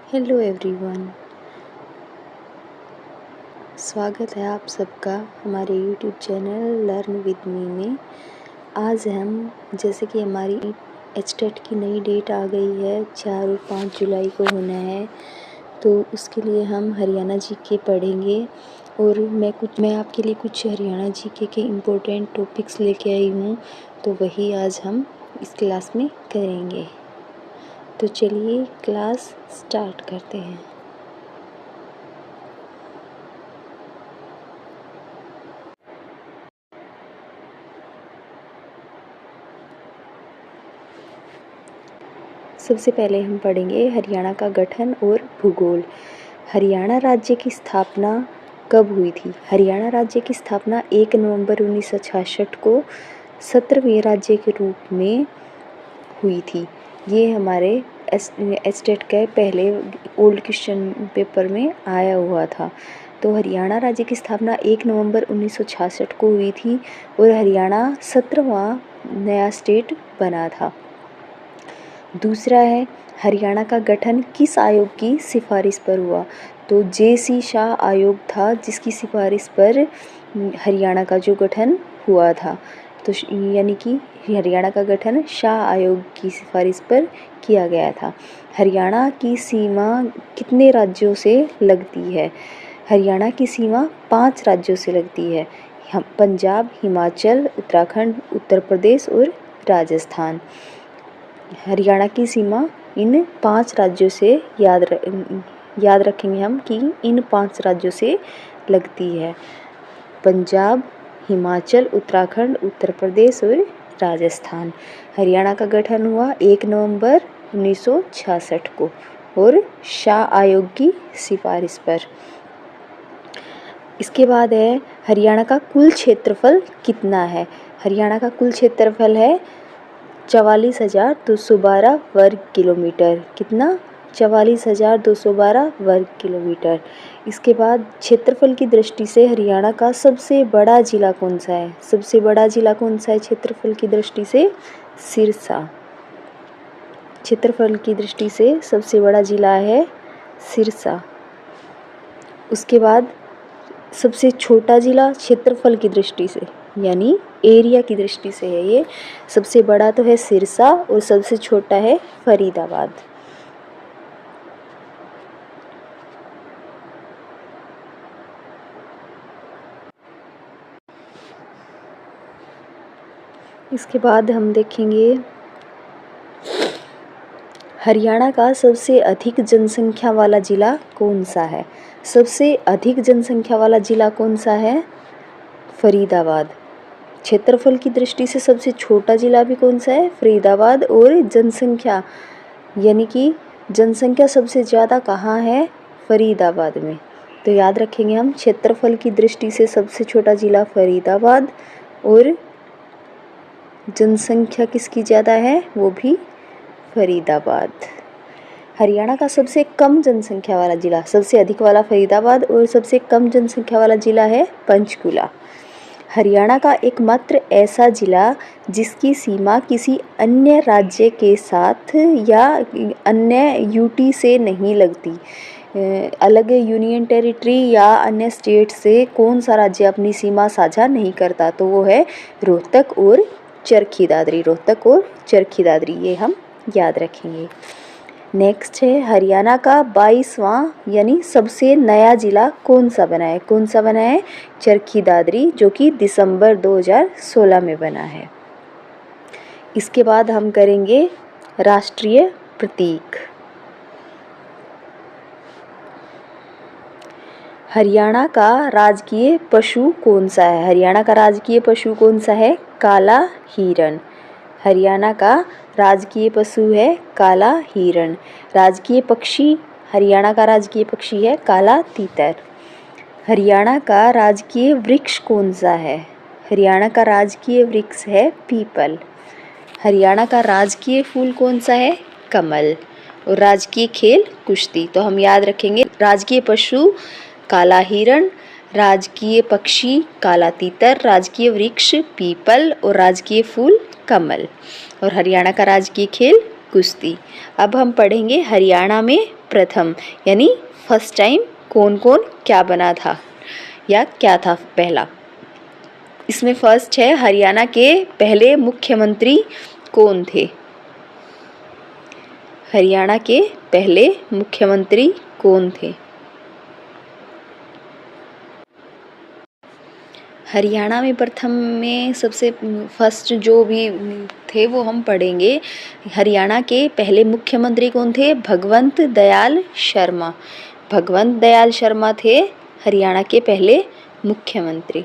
Hello everyone, स्वागत है आप सबका हमारे YouTube channel learn with me में। आज हम जैसे कि हमारी एचटेट की नई डेट आ गई है, 4 और 5 जुलाई को होना है, तो उसके लिए हम हरियाणा जीके पढ़ेंगे। और मैं आपके लिए कुछ हरियाणा जीके के इम्पोर्टेंट टॉपिक्स लेके आई हूँ, तो वही आज हम इस क्लास में करेंगे। तो चलिए क्लास स्टार्ट करते हैं। सबसे पहले हम पढ़ेंगे हरियाणा का गठन और भूगोल। हरियाणा राज्य की स्थापना कब हुई थी? हरियाणा राज्य की स्थापना 1 नवंबर 1966 को 17वें राज्य के रूप में हुई थी। ये हमारे एस्टेट के पहले ओल्ड क्वेश्चन पेपर में आया हुआ था। तो हरियाणा राज्य की स्थापना 1 नवंबर 1966 को हुई थी और हरियाणा 17वां नया स्टेट बना था। दूसरा है, हरियाणा का गठन किस आयोग की सिफारिश पर हुआ? तो जे.सी. शाह आयोग था जिसकी सिफारिश पर हरियाणा का जो गठन हुआ था। तो यानी कि हरियाणा का गठन शाह आयोग की सिफारिश पर किया गया था। हरियाणा की सीमा कितने राज्यों से लगती है? हरियाणा की सीमा 5 राज्यों से लगती है। पंजाब, हिमाचल, उत्तराखंड, उत्तर प्रदेश और राजस्थान। हरियाणा की सीमा इन 5 राज्यों से याद रखेंगे हम कि इन 5 राज्यों से लगती है। पंजाब, हिमाचल, उत्तराखंड, उत्तर प्रदेश और राजस्थान। हरियाणा का गठन हुआ 1 नवंबर 1966 को और शाह आयोग की सिफारिश पर। इसके बाद है, हरियाणा का कुल क्षेत्रफल कितना है? हरियाणा का कुल क्षेत्रफल है 44,212 वर्ग किलोमीटर। कितना? 44,212 वर्ग किलोमीटर। इसके बाद क्षेत्रफल की दृष्टि से हरियाणा का सबसे बड़ा जिला कौन सा है? सबसे बड़ा जिला कौन सा है क्षेत्रफल की दृष्टि से? सिरसा। क्षेत्रफल की दृष्टि से सबसे बड़ा जिला है सिरसा। उसके बाद सबसे छोटा जिला क्षेत्रफल की दृष्टि से यानी एरिया की दृष्टि से है ये। सबसे बड़ा तो है सिरसा और सबसे छोटा है फरीदाबाद। इसके बाद हम देखेंगे हरियाणा का सबसे अधिक जनसंख्या वाला जिला कौन सा है? सबसे अधिक जनसंख्या वाला जिला कौन सा है? फरीदाबाद। क्षेत्रफल की दृष्टि से सबसे छोटा जिला भी कौन सा है? फरीदाबाद। और जनसंख्या यानी कि जनसंख्या सबसे ज़्यादा कहाँ है? फरीदाबाद में। तो याद रखेंगे हम, क्षेत्रफल की दृष्टि से सबसे छोटा जिला फरीदाबाद और जनसंख्या किसकी ज़्यादा है? वो भी फरीदाबाद। हरियाणा का सबसे कम जनसंख्या वाला जिला, सबसे अधिक वाला फरीदाबाद और सबसे कम जनसंख्या वाला जिला है पंचकुला। हरियाणा का एकमात्र ऐसा जिला जिसकी सीमा किसी अन्य राज्य के साथ या अन्य यूटी से नहीं लगती। अलग यूनियन टेरिटरी या अन्य स्टेट से कौन सा राज्य अपनी सीमा साझा नहीं करता? तो वो है रोहतक और चरखी दादरी। रोहतक और चरखी दादरी, ये हम याद रखेंगे। नेक्स्ट है, हरियाणा का 22वां यानी सबसे नया जिला कौन सा बना है? कौन सा बना है? चरखी दादरी, जो कि दिसंबर 2016 में बना है। इसके बाद हम करेंगे राष्ट्रीय प्रतीक। हरियाणा का राजकीय पशु कौन सा है? हरियाणा का राजकीय पशु कौन सा है? काला हिरण। हरियाणा का राजकीय पशु है काला हिरण। राजकीय पक्षी, हरियाणा का राजकीय पक्षी है काला तीतर। हरियाणा का राजकीय वृक्ष कौन सा है? हरियाणा का राजकीय वृक्ष है पीपल। हरियाणा का राजकीय फूल कौन सा है? कमल। और राजकीय खेल कुश्ती। तो हम याद रखेंगे, राजकीय पशु काला हिरण, राजकीय पक्षी काला तीतर, राजकीय वृक्ष पीपल और राजकीय फूल कमल। और हरियाणा का राजकीय खेल कुश्ती। अब हम पढ़ेंगे हरियाणा में प्रथम, यानी फर्स्ट टाइम कौन कौन क्या बना था या क्या था पहला। इसमें फर्स्ट है हरियाणा के पहले मुख्यमंत्री कौन थे। हरियाणा के पहले मुख्यमंत्री कौन थे। हरियाणा में प्रथम में सबसे फर्स्ट जो भी थे वो हम पढ़ेंगे। हरियाणा के पहले मुख्यमंत्री कौन थे? भगवंत दयाल शर्मा। भगवंत दयाल शर्मा थे हरियाणा के पहले मुख्यमंत्री।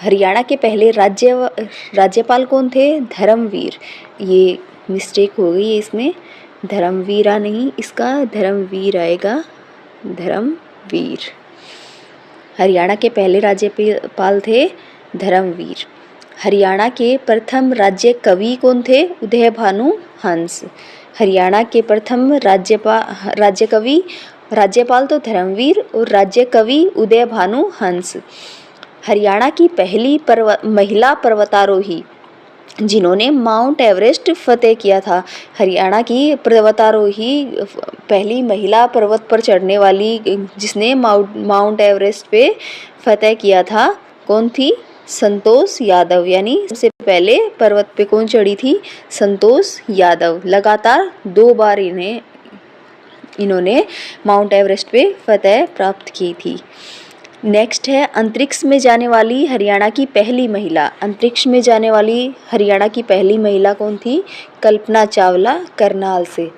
हरियाणा के पहले राज्यपाल कौन थे? धर्मवीर। ये मिस्टेक हो गई है इसमें, धर्मवीरा नहीं, इसका धर्मवीर आएगा, धर्मवीर। हरियाणा के पहले राज्यपाल थे धर्मवीर। हरियाणा के प्रथम राज्य कवि कौन थे? उदय भानु हंस। हरियाणा के प्रथम राज्यपाल तो धर्मवीर और राज्य कवि उदय भानु हंस। हरियाणा की पहली महिला पर्वतारोही जिन्होंने माउंट एवरेस्ट फतेह किया था। हरियाणा की पर्वतारोही पहली महिला पर्वत पर चढ़ने वाली जिसने माउंट एवरेस्ट पे फतेह किया था, कौन थी? संतोष यादव। यानी सबसे पहले पर्वत पे कौन चढ़ी थी? संतोष यादव। लगातार 2 बार इन्होंने माउंट एवरेस्ट पे फतेह प्राप्त की थी। नेक्स्ट है अंतरिक्ष में जाने वाली हरियाणा की पहली महिला। अंतरिक्ष में जाने वाली हरियाणा की पहली महिला कौन थी? कल्पना चावला, करनाल से,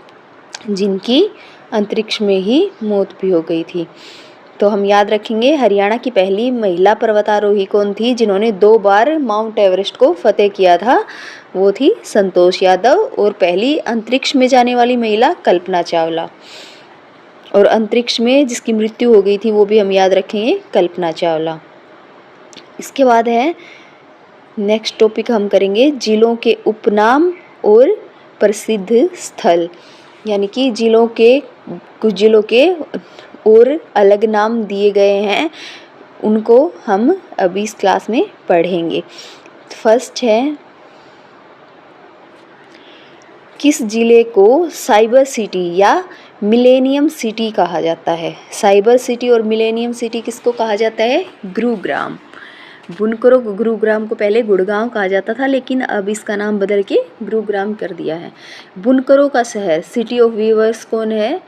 जिनकी अंतरिक्ष में ही मौत भी हो गई थी। तो हम याद रखेंगे हरियाणा की पहली महिला पर्वतारोही कौन थी जिन्होंने 2 बार माउंट एवरेस्ट को फतेह किया था? वो थी संतोष यादव। और पहली अंतरिक्ष में जाने वाली महिला कल्पना चावला। और अंतरिक्ष में जिसकी मृत्यु हो गई थी वो भी हम याद रखेंगे, कल्पना चावला। इसके बाद है नेक्स्ट टॉपिक हम करेंगे जिलों के उपनाम और प्रसिद्ध स्थल। यानी कि कुछ जिलों के और अलग नाम दिए गए हैं, उनको हम अभी इस क्लास में पढ़ेंगे। फर्स्ट है किस जिले को साइबर सिटी या मिलेनियम सिटी कहा जाता है? साइबर सिटी और मिलेनियम सिटी किसको कहा जाता है? गुरुग्राम। बुनकरो गुरुग्राम को पहले गुड़गांव कहा जाता था, लेकिन अब इसका नाम बदल के गुरुग्राम कर दिया है। बुनकरों का शहर, सिटी ऑफ वीवर्स कौन है?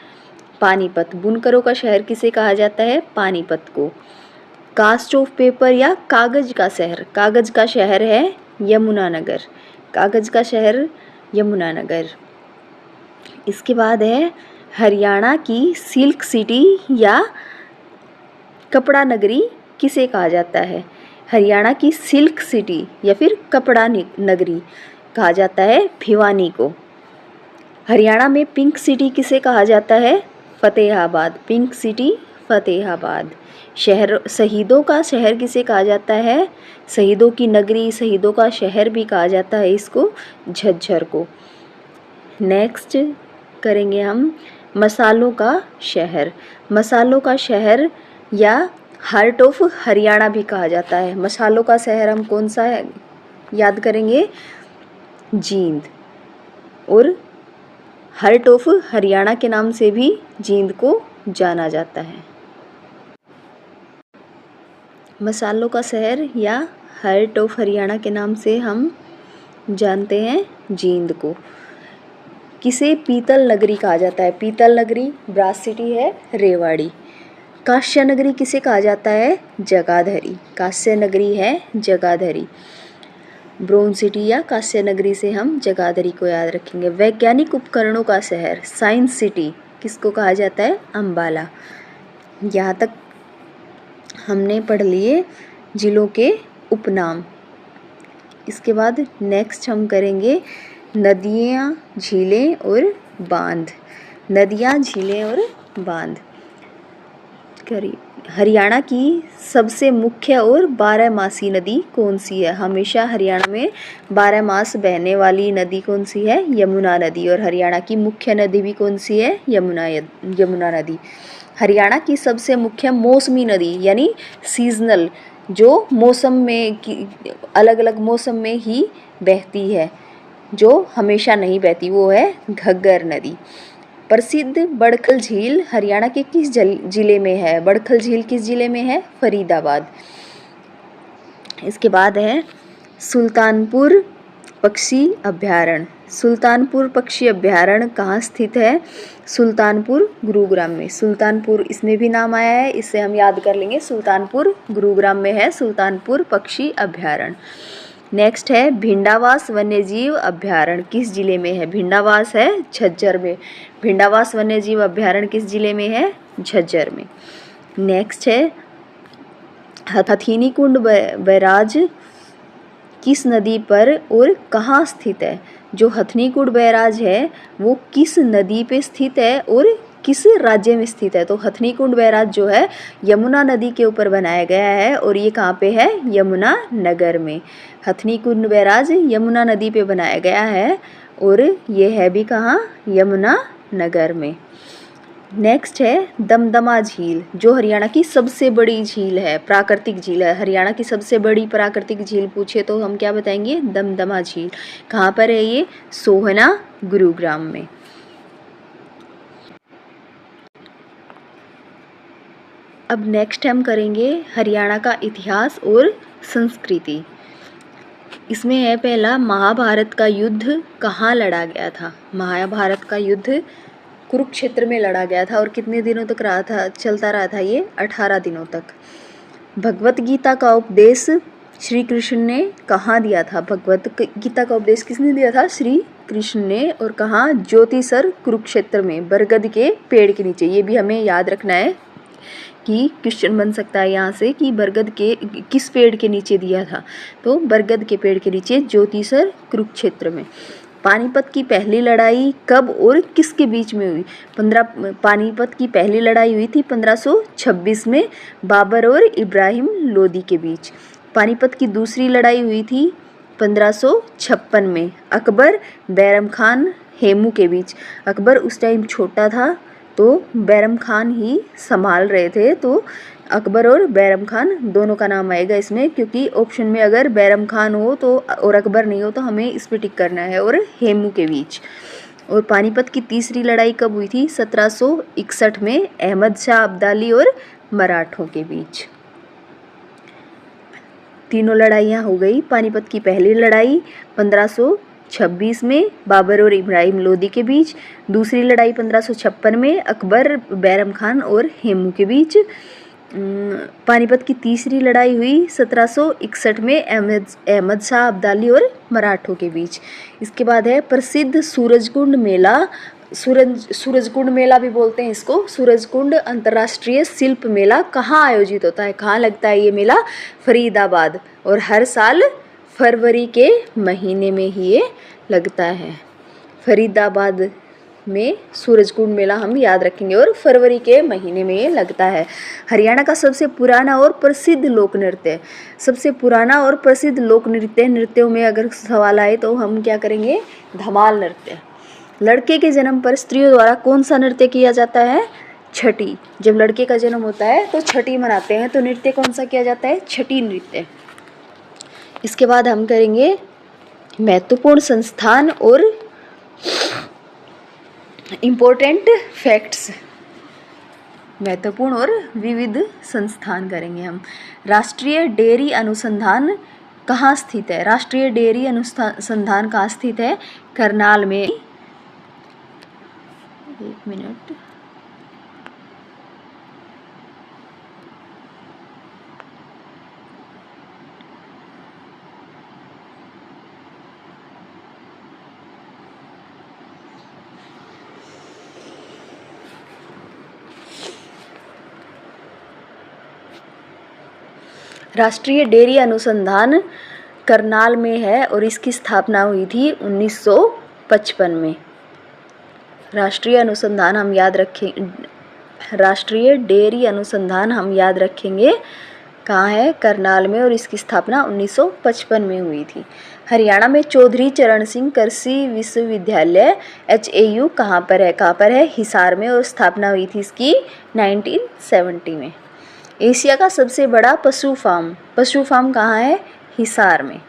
पानीपत। बुनकरों का शहर किसे कहा जाता है? पानीपत को। कास्ट ऑफ पेपर या कागज का शहर, कागज का शहर है यमुनानगर। कागज का शहर यमुनानगर। इसके बाद है हरियाणा की सिल्क सिटी या कपड़ा नगरी किसे कहा जाता है? हरियाणा की सिल्क सिटी या फिर कपड़ा नगरी कहा जाता है भिवानी को। हरियाणा में पिंक सिटी किसे कहा जाता है? फतेहाबाद। Pink city Fatehabad. शहर शहीदों का शहर किसे कहा जाता है? शहीदों की नगरी, शहीदों का शहर भी कहा जाता है इसको, झज्जर को। नेक्स्ट करेंगे हम मसालों का शहर। मसालों का शहर या हार्ट ऑफ हरियाणा भी कहा जाता है। मसालों का शहर हम कौन सा है याद करेंगे? जींद। और हार्ट ऑफ हरियाणा के नाम से भी जींद को जाना जाता है। मसालों का शहर या हार्ट ऑफ हरियाणा के नाम से हम जानते हैं जींद को। किसे पीतल नगरी कहा जाता है? पीतल नगरी ब्रास सिटी है रेवाड़ी। कांस्य नगरी किसे कहा जाता है? जगाधरी। कांस्य नगरी है जगाधरी। ब्रोंज सिटी या कांस्य नगरी से हम जगाधरी को याद रखेंगे। वैज्ञानिक उपकरणों का शहर साइंस सिटी किसको कहा जाता है? अंबाला। यहाँ तक हमने पढ़ लिए जिलों के उपनाम। इसके बाद नेक्स्ट हम करेंगे नदियाँ, झीलें और बांध। नदियाँ, झीलें और बांध। हरियाणा की सबसे मुख्य और 12मासी नदी कौन सी है? हमेशा हरियाणा में 12 मास बहने वाली नदी कौन सी है? यमुना नदी। और हरियाणा की मुख्य नदी भी कौन सी है? यमुना नदी। हरियाणा की सबसे मुख्य मौसमी नदी यानी सीजनल, जो मौसम में अलग अलग मौसम में ही बहती है, जो हमेशा नहीं बहती, वो है घग्गर नदी। प्रसिद्ध बड़खल झील हरियाणा के किस जिले में है? बड़खल झील किस जिले में है? फरीदाबाद। इसके बाद है सुल्तानपुर पक्षी अभ्यारण्य। सुल्तानपुर पक्षी अभ्यारण्य कहाँ स्थित है? सुल्तानपुर गुरुग्राम में। सुल्तानपुर इसमें भी नाम आया है, इससे हम याद कर लेंगे। सुल्तानपुर गुरुग्राम में है सुल्तानपुर पक्षी अभ्यारण्य। नेक्स्ट है भिंडावास वन्यजीव अभ्यारण्य किस जिले में है? भिंडावास है झज्जर में। भिंडावास वन्यजीव अभ्यारण्य किस जिले में है? झज्जर में। नेक्स्ट है हथिनी कुंड बैराज किस नदी पर और कहाँ स्थित है? जो हथिनी कुंड बैराज है वो किस नदी पे स्थित है और किस राज्य में स्थित है? तो हथिनी कुंड बैराज जो है यमुना नदी के ऊपर बनाया गया है और ये कहाँ पे है? यमुना नगर में। हथिनी कुंड बैराज यमुना नदी पे बनाया गया है और ये है भी कहाँ? यमुना नगर में। नेक्स्ट है दमदमा झील, जो हरियाणा की सबसे बड़ी झील है, प्राकृतिक झील है। हरियाणा की सबसे बड़ी प्राकृतिक झील पूछे तो हम क्या बताएंगे? दमदमा झील। कहाँ पर है ये? सोहना गुरुग्राम में। अब नेक्स्ट हम करेंगे हरियाणा का इतिहास और संस्कृति। इसमें है पहला महाभारत का युद्ध कहाँ लड़ा गया था? महाभारत का युद्ध कुरुक्षेत्र में लड़ा गया था और कितने दिनों तक रहा था? चलता रहा था ये 18 दिनों तक। भगवत गीता का उपदेश श्री कृष्ण ने कहाँ दिया था? भगवत गीता का उपदेश किसने दिया था? श्री कृष्ण ने। और कहाँ? ज्योतिसर कुरुक्षेत्र में, बरगद के पेड़ के नीचे। ये भी हमें याद रखना है कि क्वेश्चन बन सकता है यहाँ से कि बरगद के किस पेड़ के नीचे दिया था? तो बरगद के पेड़ के नीचे, ज्योतिसर कुरुक्षेत्र में। पानीपत की पहली लड़ाई कब और किसके बीच में हुई? पानीपत की पहली लड़ाई हुई थी 1526 में बाबर और इब्राहिम लोदी के बीच। पानीपत की दूसरी लड़ाई हुई थी 1556 में अकबर बैरम खान हेमू के बीच। अकबर उस टाइम छोटा था तो बैरम खान ही संभाल रहे थे, तो अकबर और बैरम खान दोनों का नाम आएगा इसमें, क्योंकि ऑप्शन में अगर बैरम खान हो तो और अकबर नहीं हो तो हमें इस पे टिक करना है, और हेमू के बीच। और पानीपत की तीसरी लड़ाई कब हुई थी? 1761 में अहमद शाह अब्दाली और मराठों के बीच। तीनों लड़ाइयाँ हो गई। पानीपत की पहली लड़ाई 1526 में बाबर और इब्राहिम लोदी के बीच। दूसरी लड़ाई 1556 में अकबर बैरम खान और हेमू के बीच। पानीपत की तीसरी लड़ाई हुई 1761 में अहमद शाह अब्दाली और मराठों के बीच। इसके बाद है प्रसिद्ध सूरजकुंड मेला। सूरजकुंड मेला भी बोलते हैं इसको। सूरजकुंड अंतर्राष्ट्रीय शिल्प मेला कहाँ आयोजित होता है? कहाँ लगता है ये मेला? फरीदाबाद। और हर साल फरवरी के महीने में ही ये लगता है। फरीदाबाद में सूरजकुंड मेला हम याद रखेंगे और फरवरी के महीने में ये लगता है। हरियाणा का सबसे पुराना और प्रसिद्ध लोक नृत्य। सबसे पुराना और प्रसिद्ध लोक नृत्यों में अगर सवाल आए तो हम क्या करेंगे? धमाल नृत्य। लड़के के जन्म पर स्त्रियों द्वारा कौन सा नृत्य किया जाता है? छठी। जब लड़के का जन्म होता है तो छठी मनाते हैं, तो नृत्य कौन सा किया जाता है? छठी नृत्य। इसके बाद हम करेंगे महत्वपूर्ण संस्थान और इम्पोर्टेंट फैक्ट्स। महत्वपूर्ण और विविध संस्थान करेंगे हम। राष्ट्रीय डेयरी अनुसंधान कहाँ स्थित है? राष्ट्रीय डेयरी अनुसंधान कहाँ स्थित है? करनाल में। एक मिनट। राष्ट्रीय डेयरी अनुसंधान करनाल में है और इसकी स्थापना हुई थी 1955 में। राष्ट्रीय अनुसंधान हम याद रखें, राष्ट्रीय डेयरी अनुसंधान हम याद रखेंगे कहाँ है? करनाल में, और इसकी स्थापना 1955 में हुई थी। हरियाणा में चौधरी चरण सिंह कृषि विश्वविद्यालय HAU कहाँ पर है? कहाँ पर है? हिसार में, और स्थापना हुई थी इसकी 1970 में। एशिया का सबसे बड़ा पशु फार्म कहाँ है? हिसार में।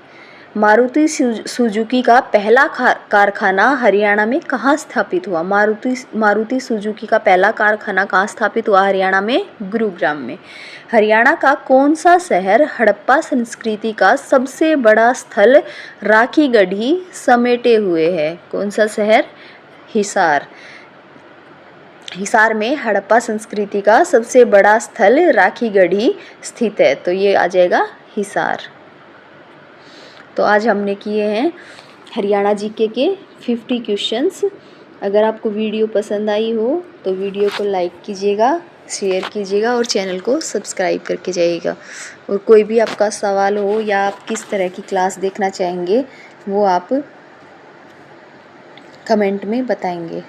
मारुति सुजुकी का पहला कारखाना हरियाणा में कहाँ स्थापित हुआ? मारुति सुजुकी का पहला कारखाना कहाँ स्थापित हुआ? हरियाणा में गुरुग्राम में। हरियाणा का कौन सा शहर हड़प्पा संस्कृति का सबसे बड़ा स्थल राखी गढ़ी समेटे हुए है? कौन सा शहर? हिसार। हिसार में हड़प्पा संस्कृति का सबसे बड़ा स्थल राखी गढ़ी स्थित है, तो ये आ जाएगा हिसार। तो आज हमने किए हैं हरियाणा जीके के 50 क्वेश्चंस। अगर आपको वीडियो पसंद आई हो तो वीडियो को लाइक कीजिएगा, शेयर कीजिएगा और चैनल को सब्सक्राइब करके जाइएगा। और कोई भी आपका सवाल हो या आप किस तरह की क्लास देखना चाहेंगे वो आप कमेंट में बताएंगे।